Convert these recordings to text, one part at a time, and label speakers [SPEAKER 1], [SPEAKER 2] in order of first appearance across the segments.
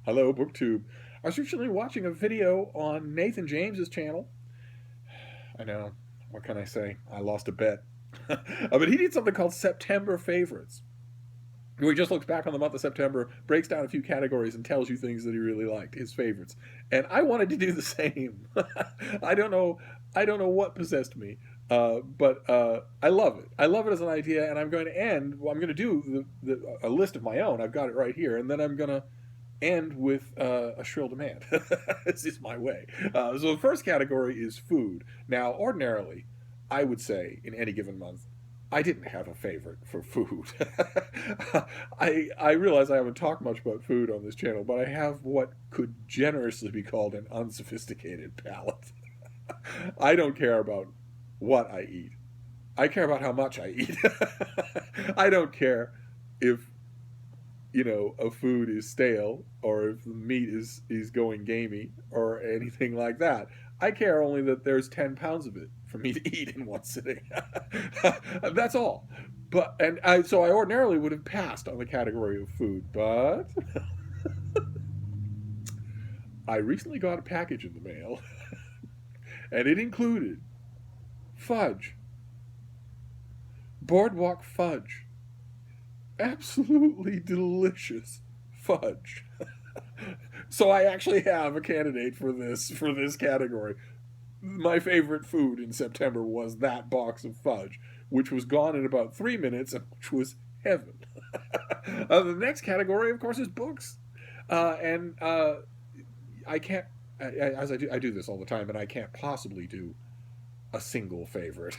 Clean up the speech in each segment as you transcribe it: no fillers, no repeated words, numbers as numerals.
[SPEAKER 1] Hello, BookTube. I was recently watching a video on Nathan James's channel. I know, what can I say? I lost a bet. But he did something called September Favorites, where he just looks back on the month of September, breaks down a few categories, and tells you things that he really liked, his favorites. And I wanted to do the same. I don't know. I don't know what possessed me, but I love it. I love it as an idea, and I'm going to end. Well, I'm going to do a list of my own. I've got it right here, and then I'm going to end with a shrill demand. This is my way. So the first category is food. Now, ordinarily, I would say in any given month, I didn't have a favorite for food. I realize I haven't talked much about food on this channel, but I have what could generously be called an unsophisticated palate. I don't care about what I eat. I care about how much I eat. I don't care if a food is stale or if the meat is going gamey or anything like that. I care only that there's 10 pounds of it for me to eat in one sitting. That's all. So I ordinarily would have passed on the category of food, but I recently got a package in the mail, and it included fudge, boardwalk fudge, absolutely delicious fudge. So I actually have a candidate for this category. My favorite food in September was that box of fudge, which was gone in about 3 minutes, and which was heaven. The next category, of course, is books, and I can't. As I do this all the time, and I can't possibly do a single favorite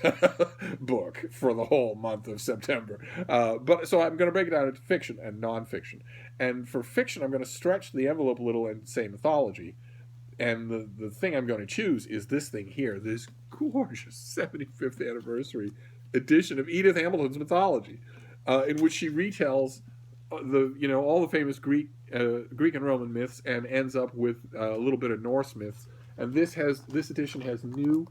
[SPEAKER 1] book for the whole month of September. But so I'm going to break it down into fiction and nonfiction. And for fiction, I'm going to stretch the envelope a little and say mythology. And the thing I'm going to choose is this thing here, this gorgeous 75th anniversary edition of Edith Hamilton's Mythology, in which she retells all the famous Greek and Roman myths and ends up with a little bit of Norse myths. And this edition has new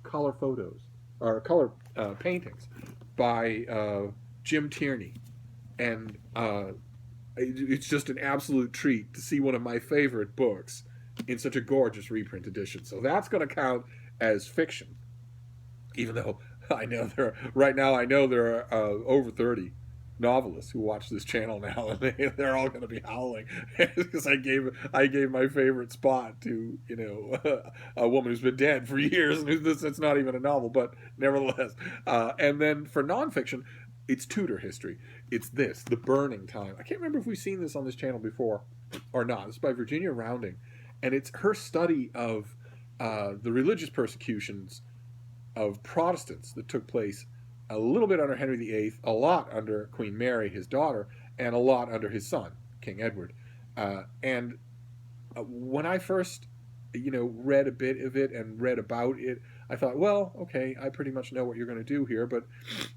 [SPEAKER 1] color photos or color paintings by Jim Tierney, and it's just an absolute treat to see one of my favorite books in such a gorgeous reprint edition. So that's going to count as fiction, even though I know there are over 30 novelists who watch this channel now, and they're all going to be howling because I gave my favorite spot to a woman who's been dead for years, and it's not even a novel, but nevertheless. And then for nonfiction, it's Tudor history. It's The Burning Time. I can't remember if we've seen this on this channel before or not. It's by Virginia Rounding, and it's her study of the religious persecutions of Protestants that took place a little bit under Henry VIII, a lot under Queen Mary, his daughter, and a lot under his son, King Edward. And when I first, read a bit of it and read about it, I thought, well, okay, I pretty much know what you're going to do here, but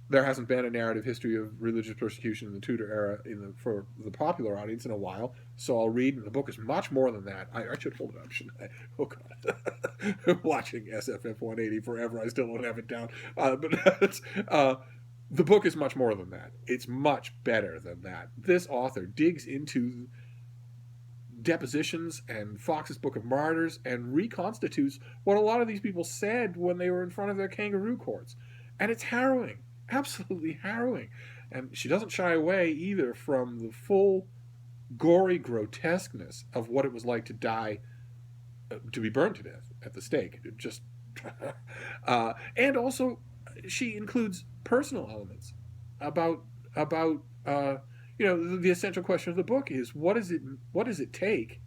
[SPEAKER 1] there hasn't been a narrative history of religious persecution in the Tudor era for the popular audience in a while, so I'll read, and the book is much more than that. I should hold it up, shouldn't I? Oh, God. Watching SFF 180 forever, I still don't have it down. The book is much more than that. It's much better than that. This author digs into depositions and Fox's Book of Martyrs and reconstitutes what a lot of these people said when they were in front of their kangaroo courts. And it's harrowing, absolutely harrowing. And she doesn't shy away either from the full gory grotesqueness of what it was like to die, to be burned to death at the stake. It just and also she includes personal elements about the essential question of the book is what does it take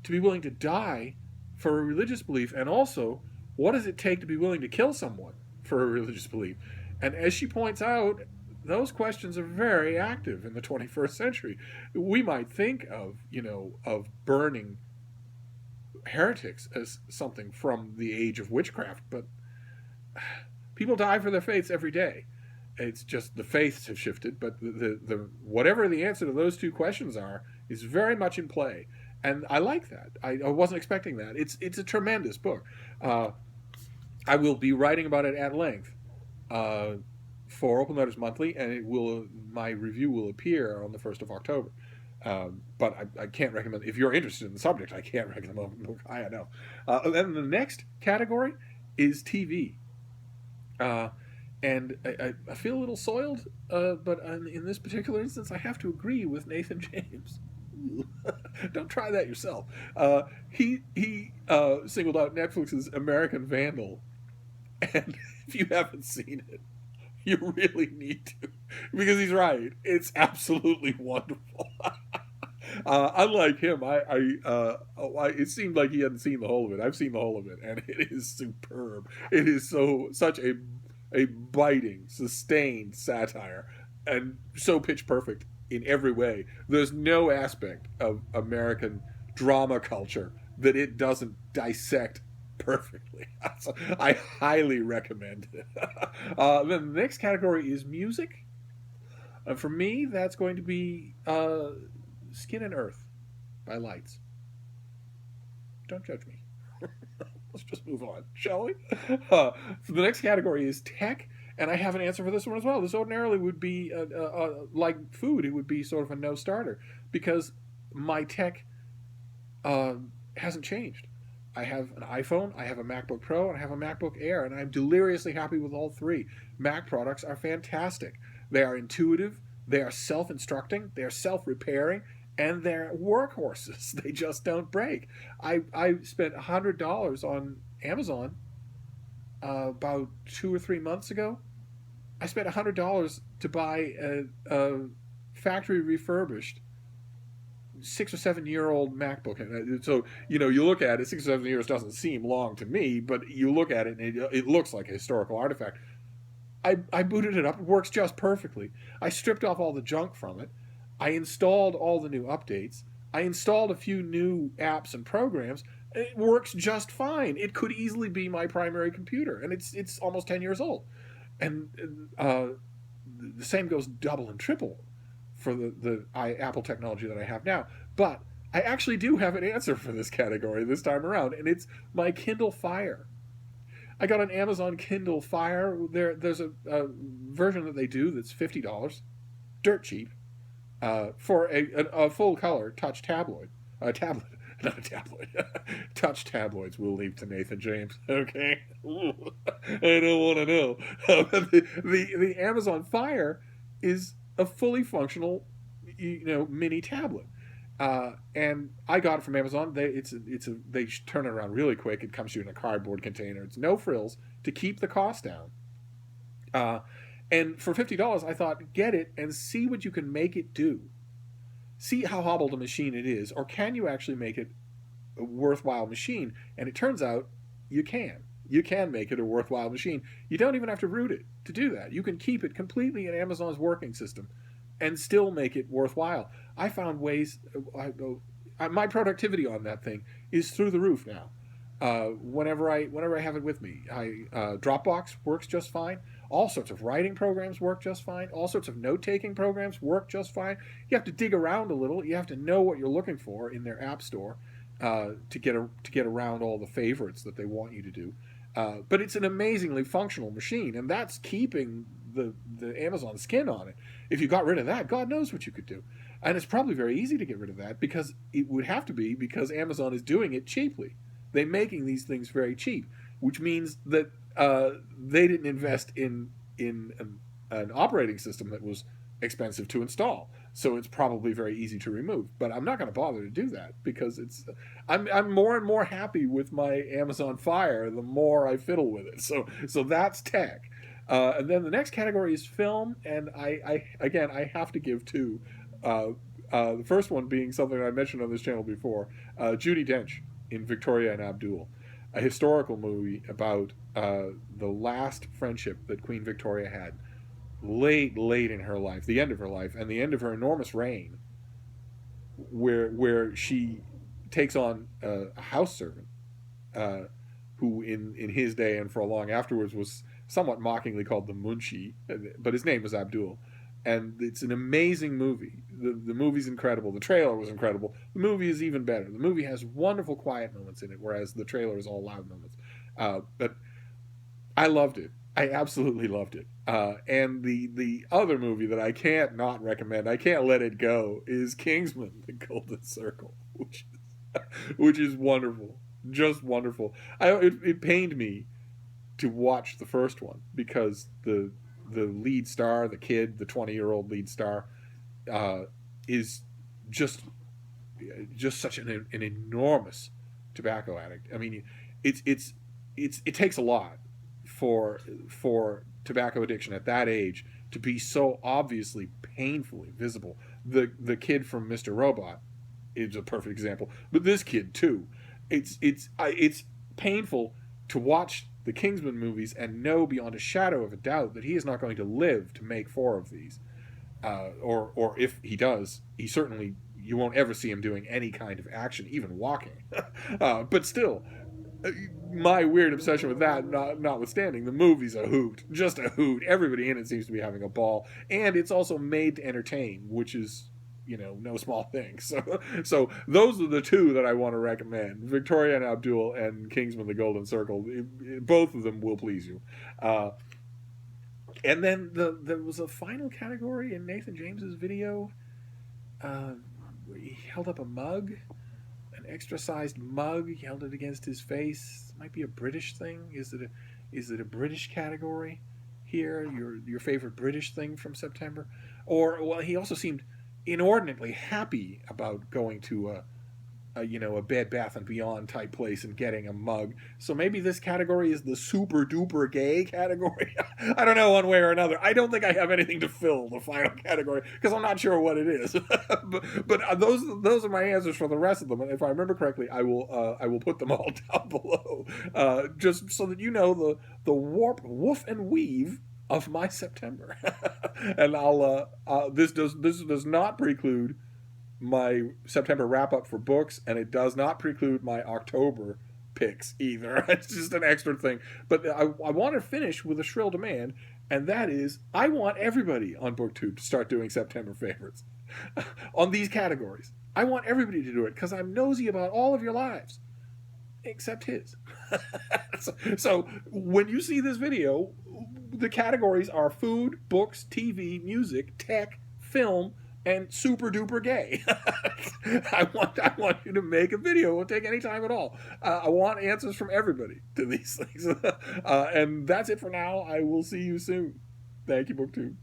[SPEAKER 1] to be willing to die for a religious belief, and also what does it take to be willing to kill someone for a religious belief? And as she points out, those questions are very active in the 21st century. We might think of burning heretics as something from the age of witchcraft, but people die for their faiths every day. It's just the faiths have shifted, but the whatever the answer to those two questions are is very much in play, and I like that. I wasn't expecting that. It's a tremendous book. I will be writing about it at length for Open Letters Monthly, and my review will appear on the 1st of October. But I can't recommend, if you're interested in the subject, I can't recommend I know. And then the next category is TV. Uh, and I feel a little soiled, but in this particular instance, I have to agree with Nathan James. Don't try that yourself. He singled out Netflix's American Vandal, and if you haven't seen it, you really need to, because he's right. It's absolutely wonderful. Unlike him, it seemed like he hadn't seen the whole of it. I've seen the whole of it, and it is superb. It is such a biting, sustained satire, and so pitch perfect in every way. There's no aspect of American drama culture that it doesn't dissect perfectly. So I highly recommend it. Then the next category is music. For me, that's going to be Skin and Earth by Lights. Don't judge me. Let's just move on, shall we? So the next category is tech, and I have an answer for this one as well. This ordinarily would be, like food, it would be sort of a no-starter, because my tech hasn't changed. I have an iPhone, I have a MacBook Pro, and I have a MacBook Air, and I'm deliriously happy with all three. Mac products are fantastic. They are intuitive, they are self-instructing, they are self-repairing, and they're workhorses. They just don't break. I spent $100 on Amazon about 2 or 3 months ago. I spent $100 to buy a factory refurbished 6 or 7 year old MacBook. And so, you look at it, 6 or 7 years doesn't seem long to me, but you look at it and it looks like a historical artifact. I booted it up. It works just perfectly. I stripped off all the junk from it. I installed all the new updates. I installed a few new apps and programs. It works just fine. It could easily be my primary computer, and it's almost 10 years old. And the same goes double and triple for the Apple technology that I have now. But I actually do have an answer for this category this time around, and it's my Kindle Fire. I got an Amazon Kindle Fire. There's a version that they do that's $50, dirt cheap, for a full color touch tablet, not a tabloid. Touch tabloids we'll leave to Nathan James. Okay, I don't want to know. The Amazon Fire is a fully functional, mini tablet. And I got it from Amazon. They turn it around really quick. It comes to you in a cardboard container. It's no frills to keep the cost down. And for $50, I thought, get it and see what you can make it do. See how hobbled a machine it is, or can you actually make it a worthwhile machine? And it turns out you can. You can make it a worthwhile machine. You don't even have to root it to do that. You can keep it completely in Amazon's working system and still make it worthwhile. I found ways. My productivity on that thing is through the roof now. Whenever I have it with me, Dropbox works just fine. All sorts of writing programs work just fine. All sorts of note-taking programs work just fine. You have to dig around a little. You have to know what you're looking for in their app store to get around all the favorites that they want you to do. But it's an amazingly functional machine, and that's keeping the Amazon skin on it. If you got rid of that, God knows what you could do. And it's probably very easy to get rid of that, because it would have to be, because Amazon is doing it cheaply. They're making these things very cheap, which means that they didn't invest in an operating system that was expensive to install. So it's probably very easy to remove. But I'm not going to bother to do that, because I'm more and more happy with my Amazon Fire the more I fiddle with it. So that's tech. And then the next category is film, and I have to give two. The first one being something I mentioned on this channel before, Judi Dench in Victoria and Abdul, a historical movie about the last friendship that Queen Victoria had late in her life, the end of her life, and the end of her enormous reign, where she takes on a house servant who in his day and for a long afterwards was somewhat mockingly called the Munshi, but his name was Abdul. And it's an amazing movie. The movie's incredible. The trailer was incredible. The movie is even better. The movie has wonderful quiet moments in it, whereas the trailer is all loud moments. But I loved it. I absolutely loved it. And the other movie that I can't not recommend, I can't let it go, is Kingsman: The Golden Circle, which is wonderful, just wonderful. It pained me to watch the first one because the lead star, the kid, the 20-year-old lead star, uh, is just just such an enormous tobacco addict. I mean, it takes a lot for tobacco addiction at that age to be so obviously painfully visible. The kid from Mr. Robot is a perfect example, but this kid too. It's painful to watch the Kingsman movies and know beyond a shadow of a doubt that he is not going to live to make four of these. Or if he does, he certainly, you won't ever see him doing any kind of action, even walking. But still, my weird obsession with that, notwithstanding, the movie's a hoot, just a hoot. Everybody in it seems to be having a ball, and it's also made to entertain, which is, no small thing. So those are the two that I want to recommend: Victoria and Abdul and Kingsman: The Golden Circle. Both of them will please you. And then there was a final category in Nathan James's video. He held up a mug, an extra-sized mug. He held it against his face. It might be a British thing. Is it a British category here? Your favorite British thing from September? Or, well, he also seemed inordinately happy about going to a Bed Bath and Beyond type place and getting a mug. So maybe this category is the super duper gay category. I don't know, one way or another. I don't think I have anything to fill the final category because I'm not sure what it is. but those are my answers for the rest of them. And if I remember correctly, I will put them all down below, just so that you know the warp, woof, and weave of my September. And this does not preclude my September wrap up for books, and it does not preclude my October picks either. It's just an extra thing. But I want to finish with a shrill demand, and that is I want everybody on BookTube to start doing September favorites on these categories. I want everybody to do it because I'm nosy about all of your lives, except his. So when you see this video, the categories are food, books, TV, music, tech, film, and super duper gay. I want you to make a video. It won't take any time at all. I want answers from everybody to these things. And that's it for now. I will see you soon. Thank you, BookTube.